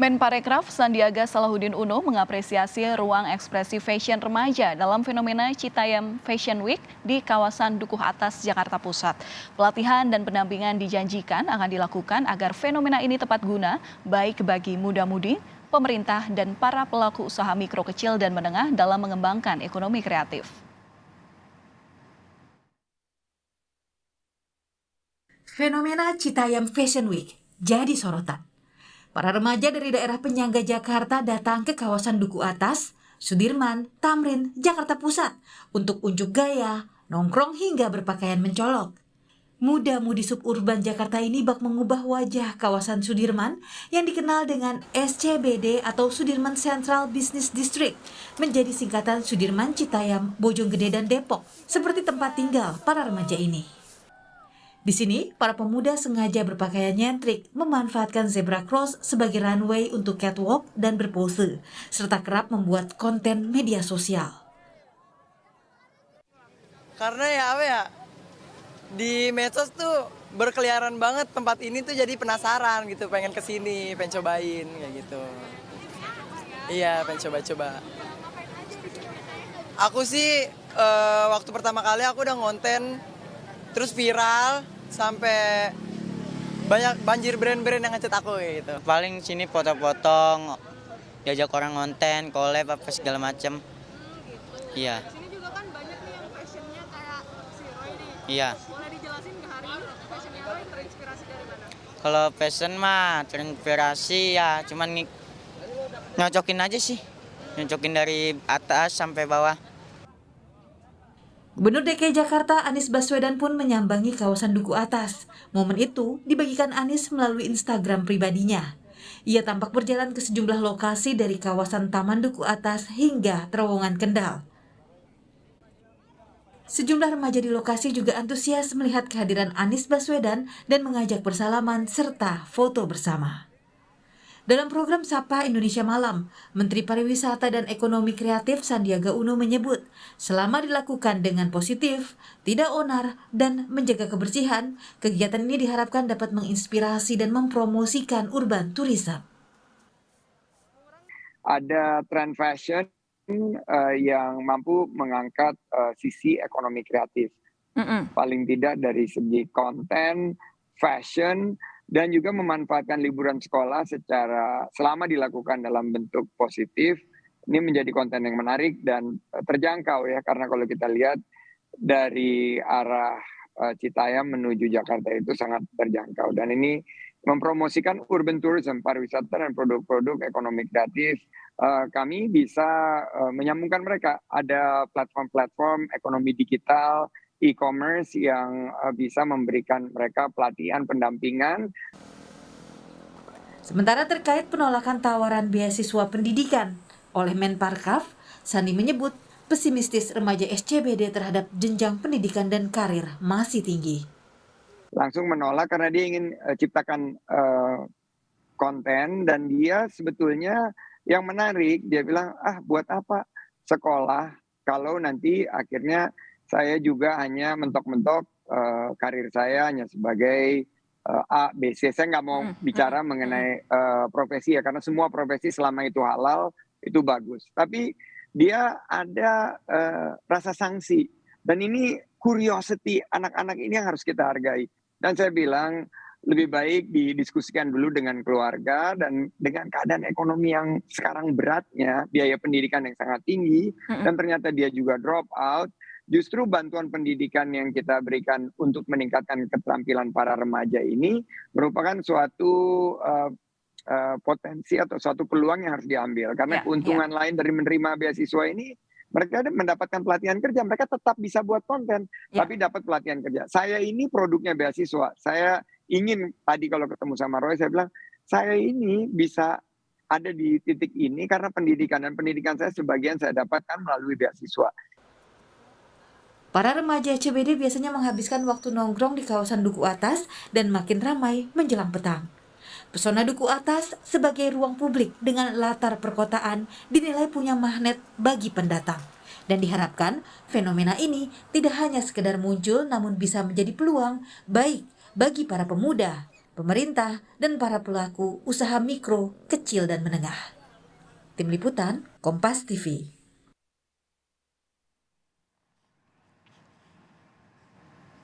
Menparekraf Sandiaga Salahuddin Uno mengapresiasi ruang ekspresi fashion remaja dalam fenomena Citayam Fashion Week di kawasan Dukuh Atas, Jakarta Pusat. Pelatihan dan pendampingan dijanjikan akan dilakukan agar fenomena ini tepat guna, baik bagi muda-mudi, pemerintah, dan para pelaku usaha mikro kecil dan menengah dalam mengembangkan ekonomi kreatif. Fenomena Citayam Fashion Week jadi sorotan. Para remaja dari daerah penyangga Jakarta datang ke kawasan Duku Atas, Sudirman, Tamrin, Jakarta Pusat untuk unjuk gaya, nongkrong hingga berpakaian mencolok. Muda-mudi suburban Jakarta ini bak mengubah wajah kawasan Sudirman yang dikenal dengan SCBD atau Sudirman Central Business District menjadi singkatan Sudirman, Citayam, Bojonggede, dan Depok seperti tempat tinggal para remaja ini. Di sini, para pemuda sengaja berpakaian nyentrik, memanfaatkan zebra cross sebagai runway untuk catwalk dan berpose, serta kerap membuat konten media sosial. Karena di medsos tuh berkeliaran banget tempat ini tuh, jadi penasaran gitu, pengen kesini, pengen cobain kayak gitu. Iya, pengen coba-coba. Aku sih waktu pertama kali aku udah ngonten, terus viral sampai banyak banjir brand-brand yang ngechat aku kayak gitu. Paling sini foto-foto, diajak orang ngonten, collab apa segala macem. Iya. Sini juga kan banyak nih yang fashionnya kayak si Roy nih. Iya. Boleh dijelasin nggak hari ini fashionnya Roy terinspirasi dari mana? Kalau fashion mah terinspirasi ya, cuman nyocokin aja sih. Nyocokin dari atas sampai bawah. Gubernur DKI Jakarta Anies Baswedan pun menyambangi kawasan Duku Atas. Momen itu dibagikan Anies melalui Instagram pribadinya. Ia tampak berjalan ke sejumlah lokasi dari kawasan Taman Duku Atas hingga Terowongan Kendal. Sejumlah remaja di lokasi juga antusias melihat kehadiran Anies Baswedan dan mengajak bersalaman serta foto bersama. Dalam program Sapa Indonesia Malam, Menteri Pariwisata dan Ekonomi Kreatif Sandiaga Uno menyebut, selama dilakukan dengan positif, tidak onar, dan menjaga kebersihan, kegiatan ini diharapkan dapat menginspirasi dan mempromosikan urban tourism. Ada tren fashion yang mampu mengangkat sisi ekonomi kreatif. Paling tidak dari segi konten, fashion, dan juga memanfaatkan liburan sekolah selama dilakukan dalam bentuk positif. Ini menjadi konten yang menarik dan terjangkau ya, karena kalau kita lihat dari arah Citayam menuju Jakarta itu sangat terjangkau. Dan ini mempromosikan urban tourism, pariwisata dan produk-produk ekonomi kreatif. Kami bisa menyambungkan mereka. Ada platform-platform ekonomi digital, e-commerce yang bisa memberikan mereka pelatihan, pendampingan. Sementara terkait penolakan tawaran beasiswa pendidikan oleh Menparekraf, Sandi menyebut pesimistis remaja SCBD terhadap jenjang pendidikan dan karir masih tinggi. Langsung menolak karena dia ingin ciptakan konten, dan dia sebetulnya yang menarik, dia bilang, buat apa sekolah kalau nanti akhirnya saya juga hanya mentok-mentok karir saya hanya sebagai A, B, C. Saya nggak mau bicara mengenai profesi ya, karena semua profesi selama itu halal, itu bagus. Tapi dia ada rasa sanksi. Dan ini curiosity anak-anak ini yang harus kita hargai. Dan saya bilang, lebih baik didiskusikan dulu dengan keluarga, dan dengan keadaan ekonomi yang sekarang beratnya, biaya pendidikan yang sangat tinggi, dan ternyata dia juga drop out. Justru bantuan pendidikan yang kita berikan untuk meningkatkan keterampilan para remaja ini merupakan suatu potensi atau suatu peluang yang harus diambil. Karena keuntungan lain dari menerima beasiswa ini, mereka mendapatkan pelatihan kerja, mereka tetap bisa buat konten, tapi dapat pelatihan kerja. Saya ini produknya beasiswa. Saya ingin, tadi kalau ketemu sama Roy, saya bilang, saya ini bisa ada di titik ini karena pendidikan, dan pendidikan saya sebagian saya dapatkan melalui beasiswa. Para remaja SCBD biasanya menghabiskan waktu nongkrong di kawasan Duku Atas dan makin ramai menjelang petang. Pesona Duku Atas sebagai ruang publik dengan latar perkotaan dinilai punya magnet bagi pendatang. Dan diharapkan fenomena ini tidak hanya sekedar muncul namun bisa menjadi peluang baik bagi para pemuda pemerintah, dan para pelaku usaha mikro, kecil, dan menengah. Tim Liputan, Kompas TV.